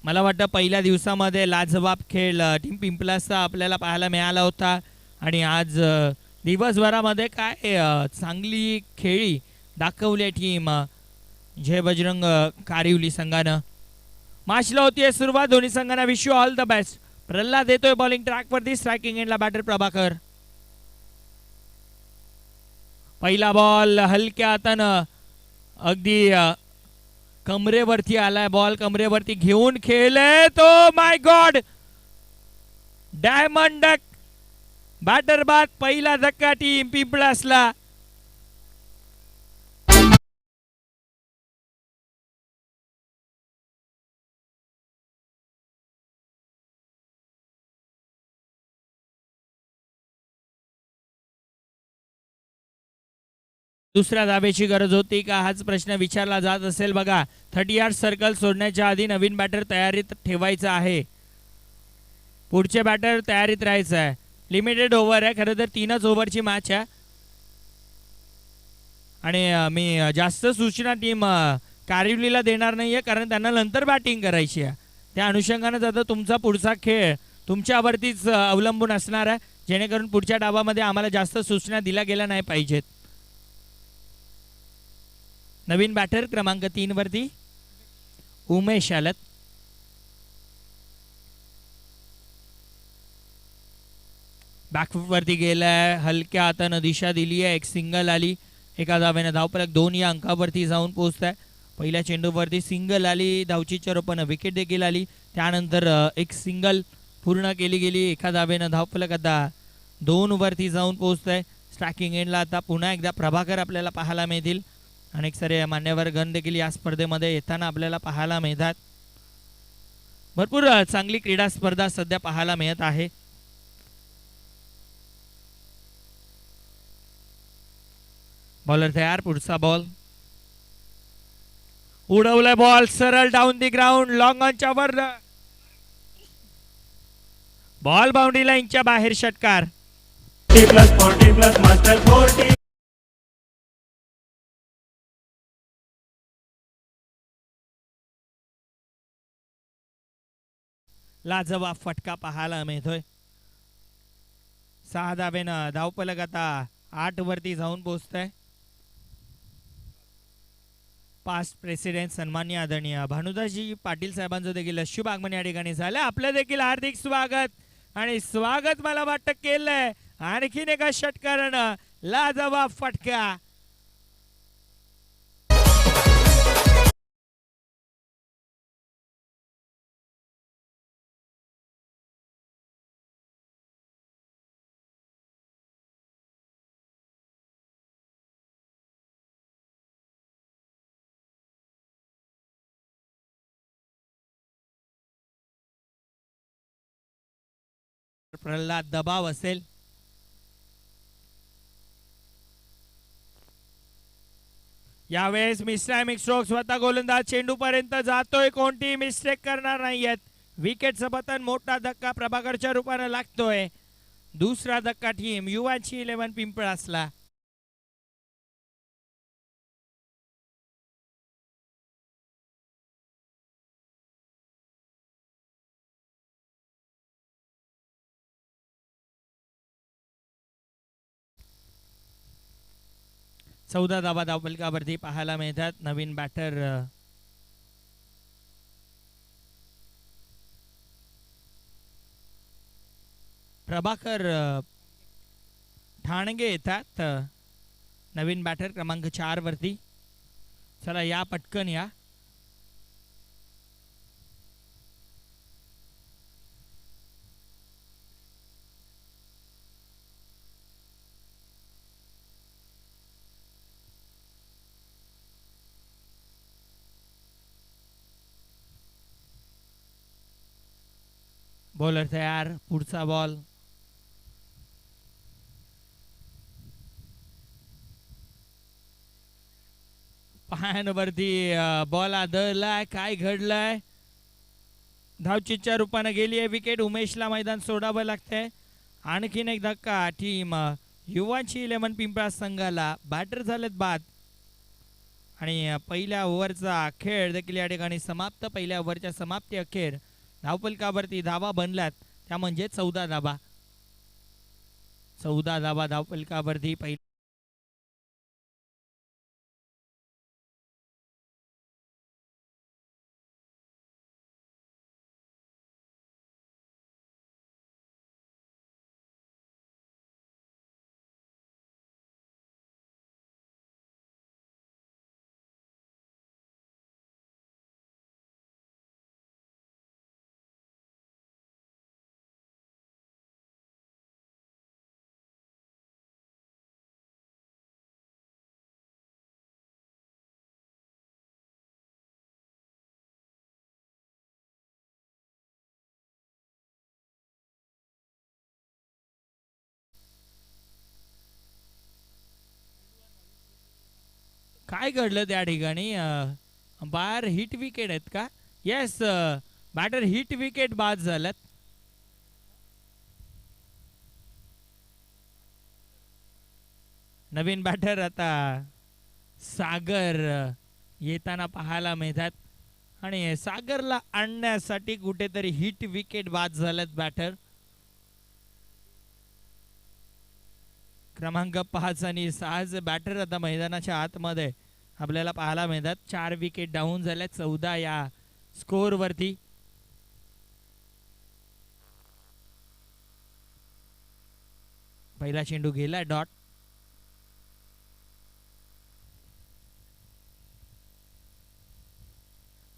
मला वाटतं पहिल्या दिवसामध्ये लाजवाब खेळ टीम पिंपलासचा आपल्याला पाहायला मिळाला होता आणि आज दिवसभरामध्ये काय चांगली खेळी दाखवली टीम जय बजरंग कारिवली संघानं. मॅचला होतीये सुरुवात. दोन्ही संघांना wish you all the best. Pralhad देतोय बॉलिंग ट्रॅक वरती. स्ट्रायकिंग एंडला बॅटर प्रभाकर. पहिला बॉल हलक्या हातानं अगदी कमरेवरती आलाय. बॉल कमरेवरती घेऊन खेळले तो. माय गॉड, डायमंड डक. बॅटर बाद. पहिला धक्का टीम पिंपळासला. दुसऱ्या धाब्याची गरज होती का हाच प्रश्न विचारला जात असेल. बघा 30 यार्ड सर्कल सोडण्याच्या आधी नवीन बॅटर तयारीत ठेवायचा आहे. पुढचे बॅटर तयारीत राहायचं आहे. लिमिटेड ओव्हर आहे खरं तर. 3च ओव्हरची मॅच आहे आणि मी जास्त सूचना टीम कारिवलीला देणार नाहीये कारण त्यांना नंतर बॅटिंग करायची आहे. त्या अनुषंगाने आता तुमचा पुढचा खेळ तुमच्यावरतीच अवलंबून असणार आहे जेणेकरून पुढच्या डावामध्ये आम्हाला जास्त सूचना दिल्या गेल्या नाही पाहिजेत. नवीन बॅटर क्रमांक 3 वरती उमेश आलत. बॅकफूट वरती गेलाय. हलक्या हातानं दिशा दिली आहे. एक सिंगल आली. एका धावेनं धावफलक 2 या अंकावरती जाऊन पोहोचताय. पहिल्या चेंडूवरती सिंगल आली. धावचीच्या रूपानं विकेट देखील आली. त्यानंतर एक सिंगल पूर्ण केली गेली. एका धावेनं धावफलक आता 2 वरती जाऊन पोहोचताय. स्ट्रायकिंग एंडला आता पुन्हा एकदा प्रभाकर आपल्याला पाहायला मिळतील. अनेक सारे मान्यवर गण देखील या स्पर्धेमध्ये येताना आपल्याला पाहायला मिळतात. भरपूर चांगली क्रीडा स्पर्धा सध्या पाहायला मिळत आहे. बॉलर तयार. पुढचा बॉल उडवलाय. बॉल सरळ डाऊन दी ग्राउंड. लॉंग ऑनच्या वर. बॉल बाउंड्री लाईनच्या बाहेर. षटकार. लाजवाब फटका पाहायला मिळतोय. 6 धावेनं धावफलक आता 8 वरती जाऊन पोहोचतंय. पास्ट प्रेसिडेंट सन्मान्य आदरणीय भानुदासजी पाटील साहेबांचं देखील शुभ आगमन या ठिकाणी झालं. आपलं देखील हार्दिक स्वागत आणि स्वागत मला वाटतं केलंय आणखीन एका षटकारानं. लाजवाब फटका. प्रल्हाद दबाव असेल. यावेळेस मिस्टर स्ट्रोक स्वतः गोलंदाज चेंडू पर्यंत जातोय. कोणती मिस्टेक करणार नाहीयेत. विकेटचं पतन. मोठा धक्का प्रभाकरच्या रूपाने लागतोय. दुसरा धक्का टीम युवांची 11 पिंपळासला. चौदा धावा धावफलकावरती पाहायला मिळतात. नवीन बॅटर प्रभाकर ठाणगे येतात. नवीन बॅटर क्रमांक 4 वरती. चला या पटकन या. बॉलर तयार. पुढचा बॉल. पायांवरती बॉल आदळलाय. काय घडलंय. धावचीच्या रूपाने गेली आहे विकेट. उमेशला मैदान सोडावं लागतंय. आणखीन एक धक्का टीम युवांची 11 पिंपळा संघाला. बॅटर झालेत बाद आणि पहिल्या ओव्हरचा खेळ देखील या ठिकाणी समाप्त. पहिल्या ओव्हरच्या समाप्ती अखेर धावफलकावरती धावा बनल्यात, त्या म्हणजे 14 धावा. 14 धावा धावफलकावरती. काय घडलं त्या ठिकाणी? बाहेर हिट विकेट आहेत का? येस, बॅटर हिट विकेट बाद झाल्यात. नवीन बॅटर आता सागर येताना पाहायला मिळतात आणि सागरला आणण्यासाठी कुठेतरी हिट विकेट बाद झाल्यात बॅटर क्रमांक 5 आणि 6 बॅटर आता मैदानाच्या आतमध्ये आपल्याला पाहायला मिळतात. 4 विकेट डाऊन झाल्या 14 या स्कोर वरती. पहिला चेंडू गेला डॉट.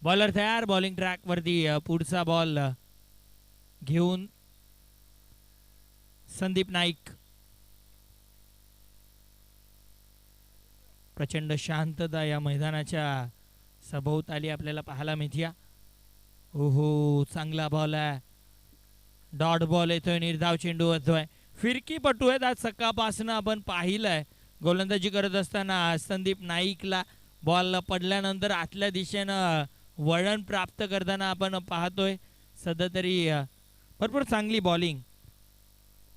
बॉलर तयार. बॉलिंग ट्रॅक वरती पुढचा बॉल घेऊन संदीप नाईक. प्रचंड शांतता या मैदानाच्या सभोवताली आपल्याला पाहायला मिळते. ओहो, चांगला बॉल आहे. डॉट बॉल येतोय. निर्धाव चेंडू येतोय. फिरकीपटू आहेत आज सकाळपासून आपण पाहिलंय. गोलंदाजी करत असताना संदीप नाईकला बॉल पडल्यानंतर आतल्या दिशेनं वळण प्राप्त करताना आपण पाहतोय. सध्या तरी भरपूर चांगली बॉलिंग.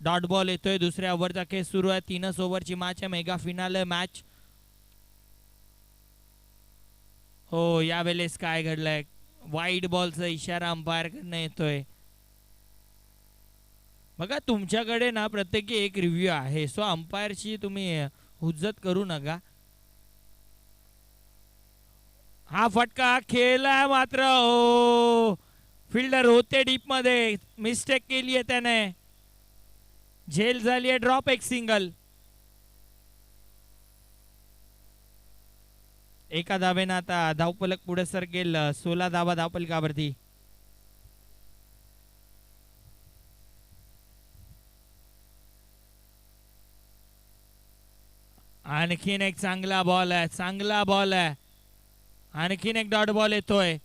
डॉट बॉल येतोय. दुसऱ्या ओव्हरचा खेळ सुरू आहे. 3च ओव्हरची मॅच आहे. Mega finale match. हो, यावेळेस काय घडलंय? वाईड बॉलचा इशारा अंपायर कडनं येतोय. बघा, तुमच्याकडे ना प्रत्येकी एक रिव्ह्यू आहे, सो अंपायरची तुम्ही हुज्जत करू नका. हा फटका खेळला मात्र ओ, फिल्डर होते डीप मध्ये, मिस्टेक केली आहे त्याने. झेल झाली आहे. ड्रॉप. एक सिंगल. एका धावेनं आता धावफलक पुढे सरकेल. 16 धावा धावफलकावरती. आणखीन एक चांगला बॉल आहे. चांगला बॉल आहे. आणखीन एक डॉट बॉल येतोय.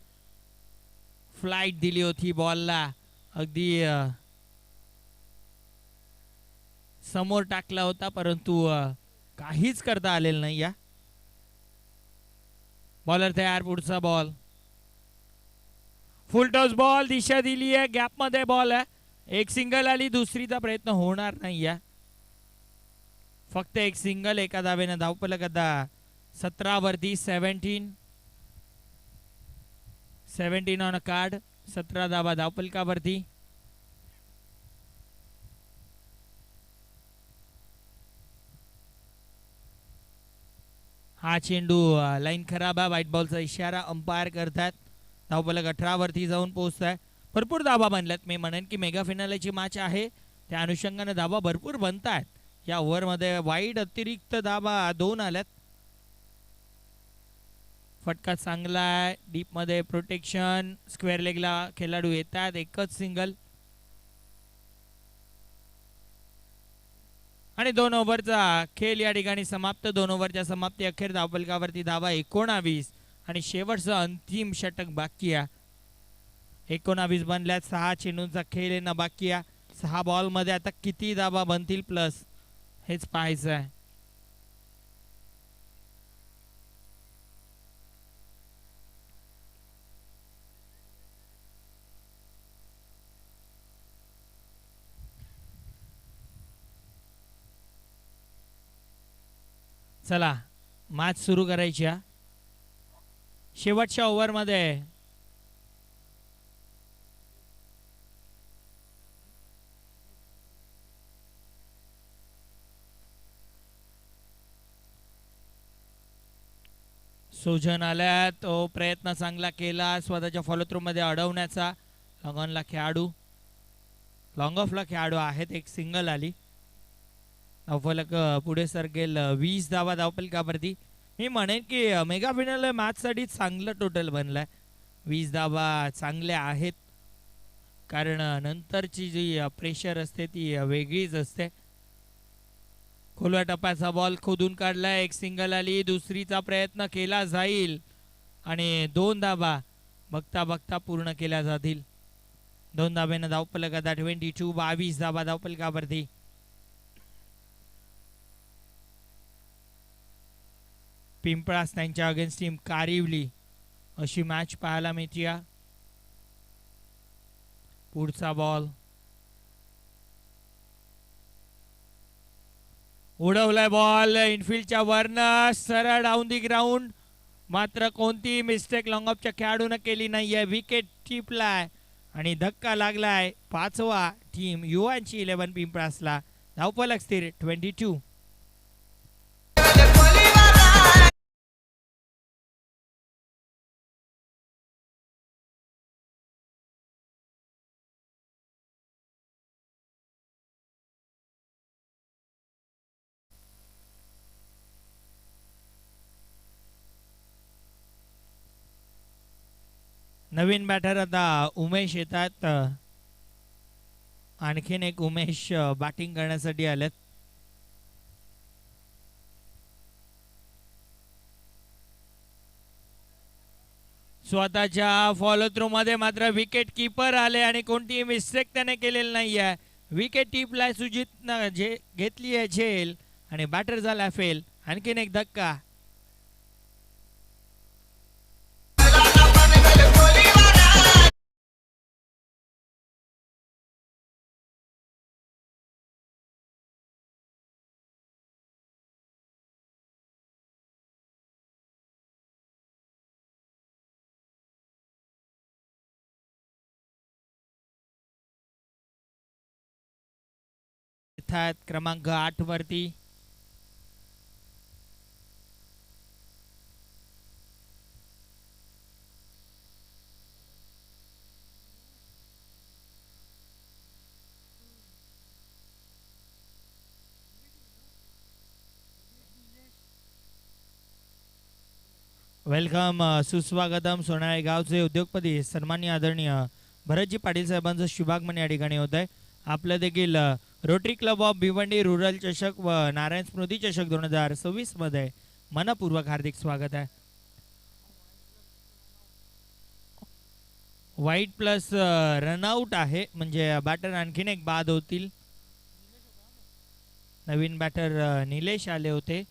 फ्लाइट दिली होती बॉलला. अगदी समोर टाकला होता, परंतु काहीच करता आलेलं नाही. या बॉलर तयार. पुढचा बॉल फुल टॉस बॉल. दिशा दिली आहे. गॅप मध्ये बॉल आहे. एक सिंगल आली. दुसरीचा प्रयत्न होणार नाही. या फक्त एक सिंगल. एका धावेनं धावफलक आता 17 वरती. 17 ऑन अ कार्ड. 17 धावा धावफलकावरती. हा चेंडू लाईन खराब आहे. व्हाईट बॉलचा इशारा अंपायर करतात. धावफलक 18 वरती जाऊन पोहोचत आहे. भरपूर धावा बनल्यात. मी म्हणेन की मेगा फिनालेची मॅच आहे, त्या अनुषंगाने धावा भरपूर बनतात. या ओव्हरमध्ये वाईड अतिरिक्त धावा 2 आल्यात. फटका चांगला आहे. डीप मध्ये प्रोटेक्शन. स्क्वेअर लेगला खेळाडू येतात. एकच सिंगल. आणि 2 ओव्हरचा खेळ या ठिकाणी समाप्त. 2 ओव्हरच्या समाप्ती अखेर धावफलकावरती धावा 19 आणि शेवटचं अंतिम षटक बाकी आहे. 19 बनल्यात. 6 चेंडूंचा खेळ येणं बाकी आहे. 6 बॉल मध्ये आता किती धावा बनतील प्लस, हेच पाहायचं आहे. चला, मॅच सुरू करायची आहे. शेवटच्या ओव्हरमध्ये सोजन आल्या, तो प्रयत्न चांगला केला स्वतःच्या फॉलो थ्रू मध्ये अडवण्याचा. लॉंग ऑनला खेळाडू, लॉंग ऑफला खेळाडू आहेत. एक सिंगल आली. धावफलक पुढे सरकेल 20 धावा धावफलकावरती. मी म्हणेन की मेगा फायनल मॅच साठी चांगलं टोटल बनलंय. 20 धावा चांगल्या आहेत, कारण नंतरची जी प्रेशर असते ती वेगळीच असते. खोलव्या टप्प्याचा बॉल खोदून काढलाय. एक सिंगल आली, दुसरीचा प्रयत्न केला जाईल आणि 2 धावा बघता बघता पूर्ण केल्या जातील. 2 धाब्यानं धावफलक आता 22 धावा धावफलकावरती. पिंपळास त्यांच्या अगेन्स्ट टीम कारिवली अशी मॅच पाहायला मिळते. पुढचा बॉल उडवलाय, बॉल इनफिल्डच्या वरनं सरळ डाऊन दी ग्राउंड. मात्र कोणतीही मिस्टेक लॉंग ऑफच्या खेळाडून केली नाहीये. विकेट टिपलाय आणि धक्का लागलाय 5वा टीम युवांची 11 पिंपळासला. धावफलक स्थिर 22. नवीन बॅटर आता उमेश येतात. आणखीन एक उमेश बॅटिंग करण्यासाठी आलेत. स्वतःच्या फॉलो थ्रू मध्ये मात्र विकेट कीपर आले आणि कोणतीही मिस्टेक त्याने केलेली नाहीये. विकेट टिपलाय, सुजित घेतली आहे झेल आणि बॅटर झाला फेल. आणखीन एक धक्का. क्रमांक 8 वरती वेलकम, सुस्वागतम. सोनाळे गावचे उद्योगपती सन्माननीय आदरणीय भरतजी पाटील साहेबांचं शुभागमन या ठिकाणी होत आहे. आपलं देखील rotary club of Bhiwandi rural चषक व नारायण स्मृती चषक 2026 मध्ये मनपूर्वक हार्दिक स्वागत आहे. वाईट प्लस रनआउट आहे, म्हणजे बॅटर आणखीन एक बाद होतील. नवीन बॅटर निलेश आले होते.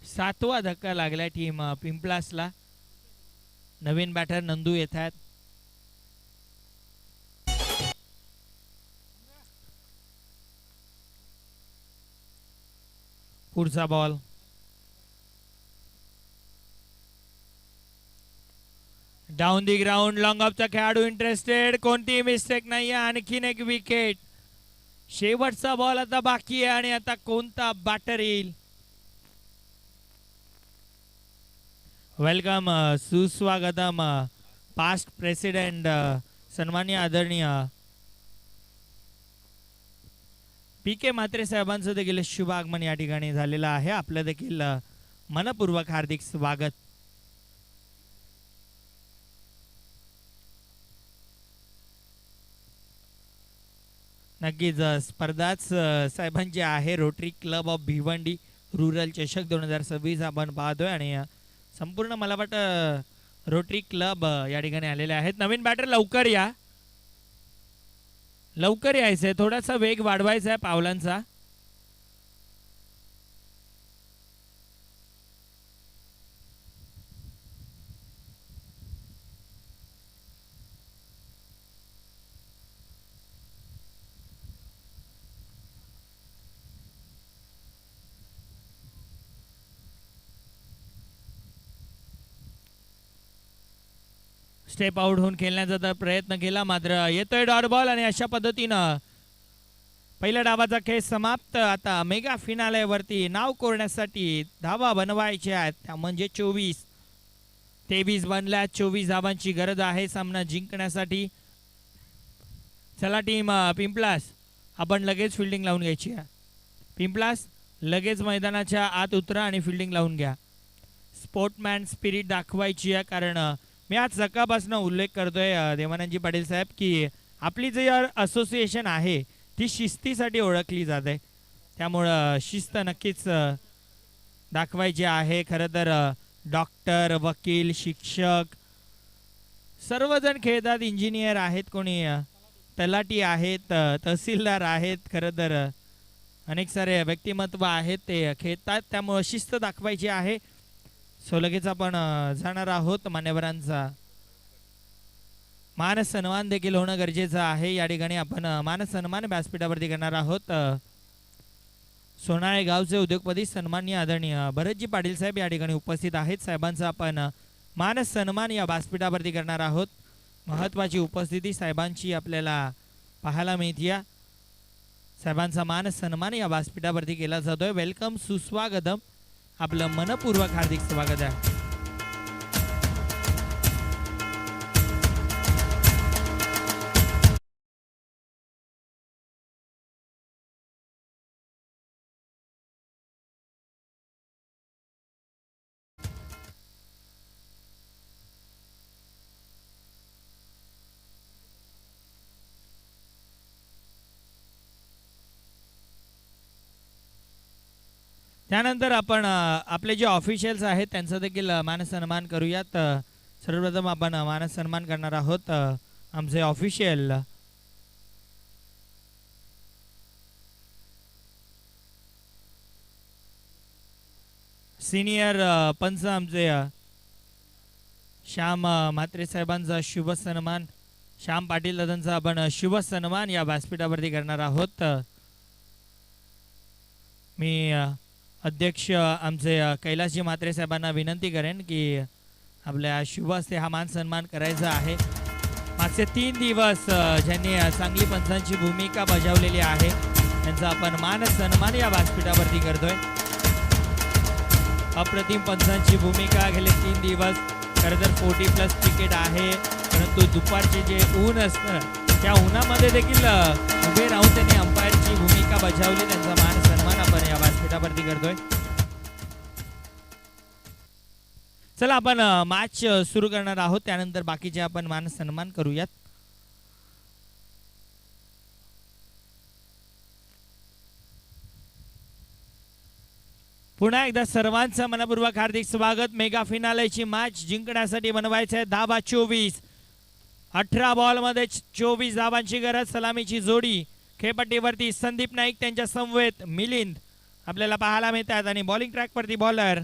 सातवा धक्का लागला टीम पिंपलासला. नवीन बॅटर नंदू येत आहेत. पुढचा ball down the ground. Long ऑफचा खेळाडू इंटरेस्टेड, कोणतीही मिस्टेक नाही. आणखीन एक विकेट. शेवटचा बॉल आता बाकी आहे आणि आता कोणता बॅटर येईल. वेलकम, सुस्वागतम. पास्ट प्रेसिडेंट सन्माननीय आदरणीय पी.के. म्हात्रे साहेबांचं देखील शुभ आगमन या ठिकाणी झालेलं आहे. आपलं देखील मनपूर्वक हार्दिक स्वागत. नक्कीच स्पर्धाच साहेबांची आहे. Rotary club of Bhiwandi rural चषक 2026 आपण पाहतोय आणि संपूर्ण मला वाटतं रोटरी क्लब या ठिकाणी आलेले आहेत. नवीन बॅटर लवकर या, लवकर यायचंय, थोडासा वेग वाढवायचा आहे पावलांचा. स्टेप आउट होऊन खेळण्याचा तर प्रयत्न केला, मात्र येतोय डॉट बॉल आणि अशा पद्धतीनं पहिल्या डावाचा खेळ समाप्त. आता मेगा फिनाले वरती नाव कोरण्यासाठी धावा बनवायचे आहेत, त्या म्हणजे 23 बनल्या. 24 धावांची गरज आहे सामना जिंकण्यासाठी. चला टीम पिंपलास, आपण लगेच फिल्डिंग लावून घ्यायची आहे. पिंपलास लगेच मैदानाच्या आत उतरा आणि फिल्डिंग लावून घ्या. स्पोर्टमॅन स्पिरिट दाखवायची आहे, कारण मी आज सकाळपासून उल्लेख करतोय देवानंदजी पाटील साहेब की आपली जे असोसिएशन आहे ती शिस्तीसाठी ओळखली जाते, त्यामुळं शिस्त नक्कीच दाखवायची आहे. खरं तर डॉक्टर, वकील, शिक्षक सर्वजण खेळतात. इंजिनियर आहेत, कोणी तलाठी आहेत, तहसीलदार आहेत. खरं तर अनेक सारे व्यक्तिमत्व आहेत ते खेळतात, त्यामुळं शिस्त दाखवायची आहे. सो लगेच आपण जाणार आहोत. मान्यवरांचा मान सन्मान देखील होणं गरजेचं आहे. या ठिकाणी आपण मान सन्मान व्यासपीठावरती करणार आहोत. सोनाळे गावचे उद्योगपती सन्माननीय आदरणीय भरतजी पाटील साहेब या ठिकाणी उपस्थित आहेत. साहेबांचा आपण मान सन्मान या व्यासपीठावरती करणार आहोत. महत्त्वाची उपस्थिती साहेबांची आपल्याला पाहायला मिळते. साहेबांचा मान सन्मान या व्यासपीठावरती केला जातोय. वेलकम, सुस्वागतम, आपलं मनपूर्वक हार्दिक स्वागत आहे. त्यानंतर आपण आपले जे ऑफिशियल्स आहेत त्यांचा देखील मानसन्मान करूयात. सर्वप्रथम आपण मानसन्मान करणार आहोत आमचे ऑफिशियल सिनियर पंच आमचे श्याम म्हात्रे साहेबांचा शुभ सन्मान, श्याम पाटील दादांचा आपण शुभ सन्मान या व्यासपीठावरती करणार आहोत. मी अध्यक्ष आमचे कैलासजी म्हात्रे साहेबांना विनंती करेन की आपल्या शुभ हस्ते हा मान सन्मान करायचा आहे. मागचे 3 दिवस ज्यांनी चांगली पंचांची भूमिका बजावलेली आहे त्यांचा आपण मान सन्मान या व्यासपीठावरती करतोय. अप्रतिम पंचांची भूमिका गेले 3 दिवस. खरं तर 40+ क्रिकेट आहे, परंतु दुपारचे जे ऊन असतं त्या उन्हामध्ये देखील उभे राहून त्यांनी अंपायरची भूमिका बजावली. त्यांचा मान सन्मान आपण या व्यासपीठावरती करतोय. चला आपण मॅच सुरू करणार आहोत, त्यानंतर बाकीचे आपण मान सन्मान करूयात. पुन्हा एकदा सर्वांचं मनपूर्वक हार्दिक स्वागत. मेगा फिनालेची मॅच जिंकण्यासाठी बनवायचं आहे धावा 24. 18 बॉलमध्ये 24 धावांची गरज. सलामीची जोडी खेळपट्टीवरती संदीप नाईक, त्यांच्या समवेत मिलिंद आपल्याला पाहायला मिळतात आणि बॉलिंग ट्रॅकवरती बॉलर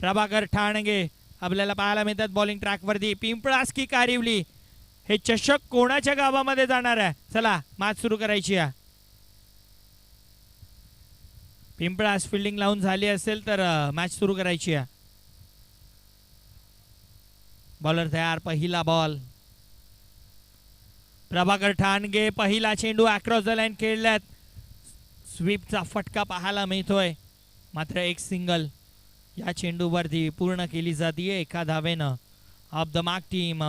प्रभाकर ठाणगे आपल्याला पाहायला मिळतात. बॉलिंग ट्रॅकवरती पिंपळास की कारिवली, हे चषक कोणाच्या गावामध्ये जाणार आहे? चला मॅच सुरू करायची आहे. पिंपळास फिल्डिंग लावून झाली असेल तर मॅच सुरू करायची आहे. बॉलर तयार. पहिला बॉल. प्रभाकर ठाणगे पहिला चेंडू अक्रॉस द लाईन खेळल्यात. स्वीपचा फटका पाहायला मिळतोय, मात्र एक सिंगल या चेंडूवरती पूर्ण केली जाते एका धावेनं. Off the mark team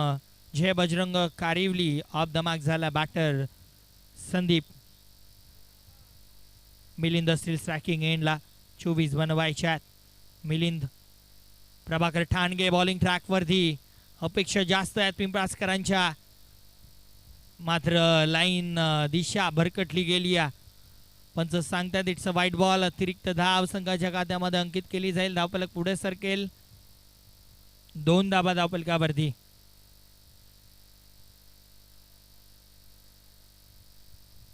Jai Bajrang Karivali. Off the mark झाला बॅटर संदीप. मिलिंद असतील स्ट्रायकिंग एंडला. 24 बनवायच्यात. मिलिंद, प्रभाकर ठाणगे बॉलिंग ट्रॅकवरती. अपेक्षा जास्त आहेत पिंपळासकरांच्या, मात्र लाईन दिशा भरकटली गेली. पंच सांगतात इट्स अ वाईट बॉल. अतिरिक्त धाव संघाच्या खात्यामध्ये अंकित केली जाईल. धावफलक पुढे सरकेल. 2 धावा धावफलकावरती.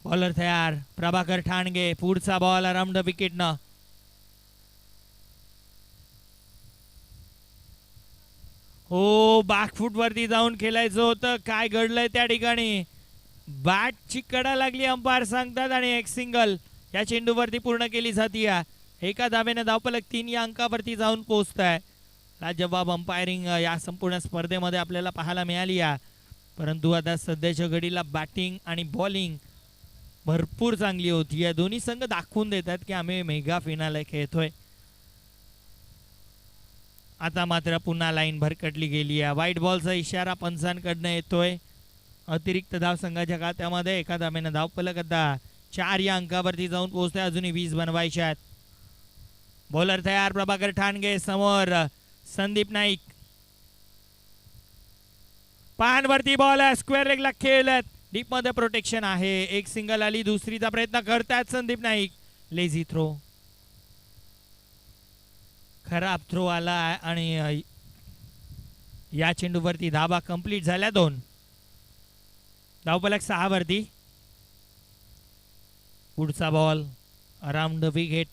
बॉलर तयार. प्रभाकर ठाणगे. पुढचा बॉल अराउंड द विकेटनं. हो, बॅकफूट वरती जाऊन खेळायचं होतं. काय घडलंय त्या ठिकाणी? बॅटची कडा लागली अंपायर सांगतात आणि एक सिंगल या चेंडूवरती पूर्ण केली जाते. एका धावेने धावफलक 3 या अंकावरती जाऊन पोहोचत आहे. लाजवाब अंपायरिंग या संपूर्ण स्पर्धेमध्ये आपल्याला पाहायला मिळाली आहे. परंतु आता सध्याच्या घडीला बॅटिंग आणि बॉलिंग भरपूर चांगली होती. या दोन्ही संघ दाखवून देतात की आम्ही मेगा फिनाले खेळतोय. आता मात्र पुन्हा लाईन भरकटली गेली आहे. व्हाईट बॉलचा इशारा पंचांकडनं येतोय. अतिरिक्त धाव संघाच्या खात्यामध्ये एका धाब्यानं धावफलक आता 4 या अंकावरती जाऊन पोहोचतोय. अजूनही 20 बनवायचे आहेत. बॉलर तयार. प्रभाकर ठाणगे समोर संदीप नाईक. पानवरती बॉल आहे. स्क्वेअर लेगला खेळत. डीप मध्ये प्रोटेक्शन आहे. एक सिंगल आली. दुसरीचा प्रयत्न करतात संदीप नाईक. Lazy throw. खराब थ्रो आला आणि या चेंडूवरती धाबा कंप्लीट झाल्या 2. धावफलक 6 वरती. पुढचा बॉल अराउंड द विकेट.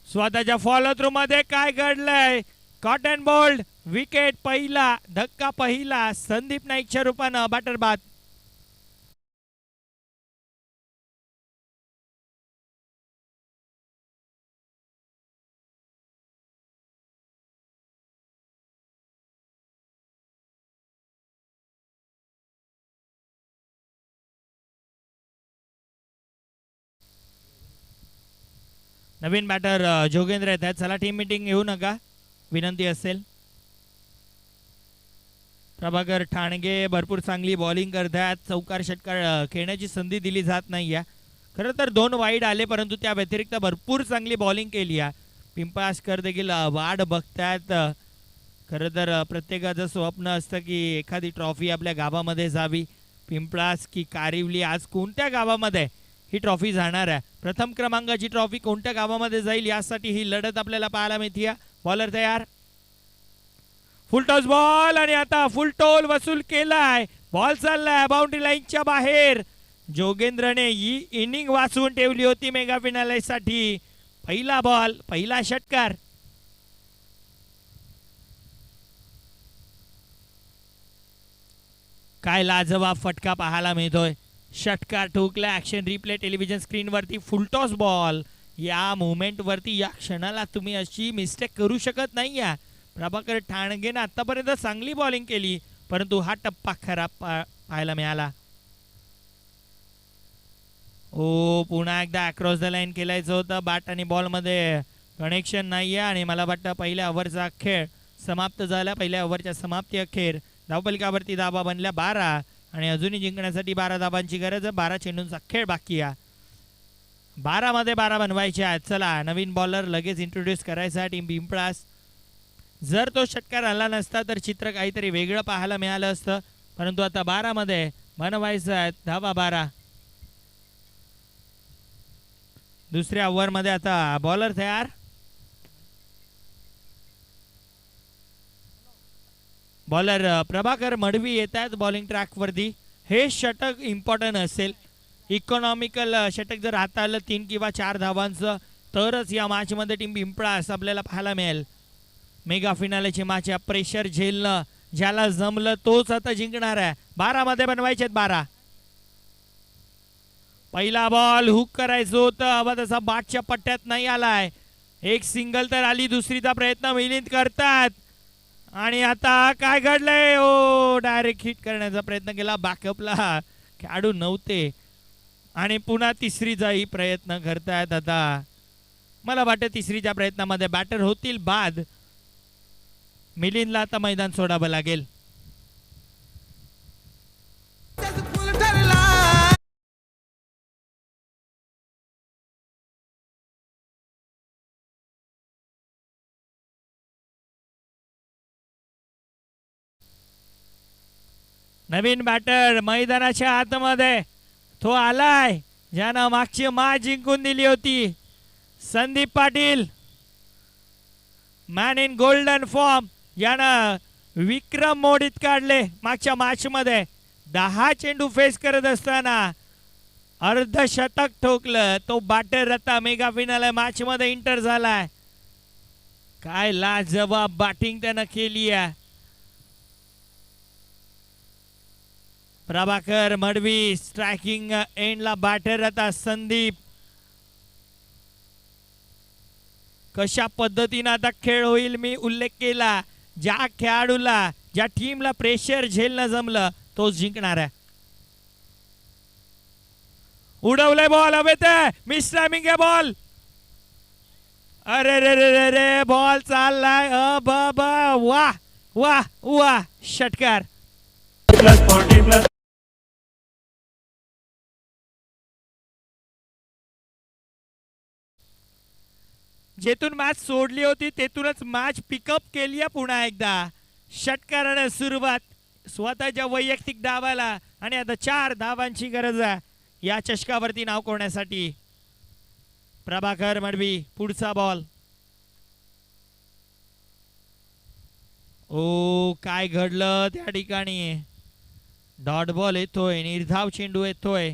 स्वतःच्या फॉलो थ्रू मध्ये काय घडलंय. Caught and bowled wicket. पहिला धक्का पहिला संदीप नाईकच्या रूपानं बॅटर बाद. नवीन बॅटर जोगेंद्र येत आहेत. चला टीम मीटिंग घेऊ नका विनंती असेल. प्रभाकर ठाणगे भरपूर चांगली बॉलिंग करतात. चौकार षटकार खेळण्याची संधी दिली जात नाही आहे. खरं तर 2 वाईड आले परंतु त्या व्यतिरिक्त भरपूर चांगली बॉलिंग केली आहे. पिंपळासकर देखील वाट बघतात. खरं तर प्रत्येकाचं स्वप्न असतं की एखादी ट्रॉफी आपल्या गावामध्ये जावी. पिंपळास की कारिवली आज कोणत्या गावामध्ये ही ट्रॉफी जाणार आहे. प्रथम क्रमांकाची ट्रॉफी कोणत्या गावामध्ये जाईल यासाठी ही लढत आपल्याला पाहायला मिळते. बॉलर तयार. फुल टॉस बॉल आणि आता फुल टोल वसूल केलाय. बॉल चाललाय बाउंड्री लाईनच्या बाहेर. जोगेंद्रने ही इनिंग वाचवून ठेवली होती मेगा फिनाले साठी. पहिला बॉल पहिला षटकार. काय लाजवाब फटका पाहायला मिळतोय. षटकार ठोकला. ऍक्शन रिप्ले टेलिव्हिजन स्क्रीनवरती. Full toss ball. या मुवमेंट वरती या क्षणाला तुम्ही अशी मिस्टेक करू शकत नाही. प्रभाकर ठाणगेने आतापर्यंत चांगली बॉलिंग केली परंतु हा टप्पा खराब पाहायला मिळाला. ओ पुन्हा एकदा अक्रॉस द लाईन केलायचं होतं. बॅट आणि बॉल मध्ये कनेक्शन नाहीये आणि मला वाटतं पहिल्या ओव्हरचा खेळ समाप्त झाला. पहिल्या ओव्हरच्या समाप्ती अखेर धावफलकावरती धाबा बनल्या 12 आणि अजूनही जिंकण्यासाठी 12 धाबांची गरज आहे. 12 चेंडूंचा खेळ बाकी आहे. 12 मध्ये 12 बनवायचे आहेत. चला नवीन बॉलर लगेच इंट्रोड्यूस करायचा टीम पिंपळास. जर तो षटकार आला नसता तर चित्र काहीतरी वेगळं पाहायला मिळालं असतं परंतु आता 12 मध्ये बनवायचं आहे. धाबा 12. दुसऱ्या ओव्हर मध्ये आता बॉलर तयार. बॉलर प्रभाकर मडवी येत आहेत बॉलिंग ट्रॅक वरती. हे षटक इम्पॉर्टंट असेल. इकॉनॉमिकल षटक जर हाता आलं 3 किंवा 4 धावांचं तरच या मॅच मध्ये टीम पिंपळास आपल्याला पाहायला मिळेल. मेगा फिनालेची मॅच प्रेशर झेलणं ज्याला जमलं तोच आता जिंकणार आहे. 12 मध्ये बनवायचे 12. पहिला बॉल हुक करायचं होतं. हवा तसा बाटच्या पट्ट्यात नाही आलाय. एक सिंगल तर आली. दुसरीचा प्रयत्न मिलिंद करतात आणि आता काय घडलंय. ओ डायरेक्ट हिट करण्याचा प्रयत्न केला. बॅकअपला खेळाडू नव्हते आणि पुन्हा तिसरीचाही प्रयत्न करतायत. आता मला वाटतं तिसरीच्या प्रयत्नामध्ये बॅटर होतील बाद. मिलिंदला आता मैदान सोडावं लागेल. नवीन बॅटर मैदानाच्या आतमध्ये तो आलाय ज्यानं मागची मॅच जिंकून दिली होती. Sandeep Patil man in golden form यानं विक्रम मोडीत काढले. मागच्या मॅच मध्ये 10 चेंडू फेस करत असताना अर्धशतक ठोकलं. तो बॅटर आता मेगा फिनाले मॅच मध्ये इंटर झालाय. काय लाजवाब बॅटिंग त्यानं केली आहे. प्रभाकर मडवी स्ट्रायकिंग एंडला बॅटर आता संदीप. कशा पद्धतीने आता खेळ होईल मी उल्लेख केला. ज्या खेळाडूला ज्या टीमला प्रेशर झेलणं जमलं तोच जिंकणार आहे. उडवलंय बॉल हवेत मिस टायमिंग आहे बॉल. अरे रे रे रे रे बॉल चाललाय वाह वाह वाह षटकार. जेथून मॅच सोडली होती तेथूनच मॅच पिकअप केली आहे पुन्हा एकदा. षटकाराने सुरुवात स्वतःच्या वैयक्तिक धावाला आणि आता 4 धावांची गरज आहे या चषकावरती नाव कोरण्यासाठी. प्रभाकर मडवी पुढचा बॉल. ओ काय घडलं त्या ठिकाणी. डॉट बॉल येतोय निर्धाव चेंडू येतोय.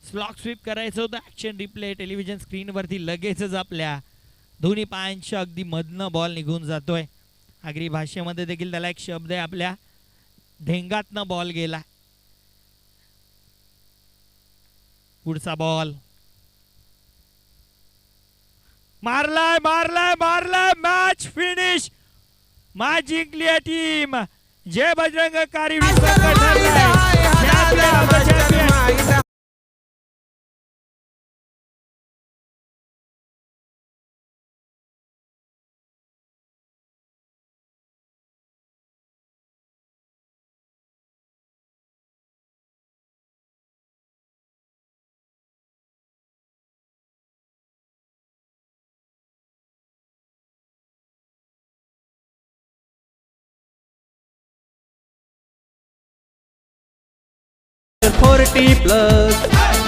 स्लॉक स्वीप करायचं होतं. ऍक्शन रिप्ले टेलिव्हिजन स्क्रीनवरती लगेचच आपल्या दोन्ही पायांच्या अगदी मधनं बॉल निघून जातोय. आगरी भाषेमध्ये देखील त्याला एक शब्द आहे आपल्या ढेंगातनं बॉल गेला. पुढचा बॉल मारलाय मारलाय मारलाय. Match finish. मॅच जिंकली आहे team. Jai Bajrangkari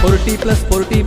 Forty plus 40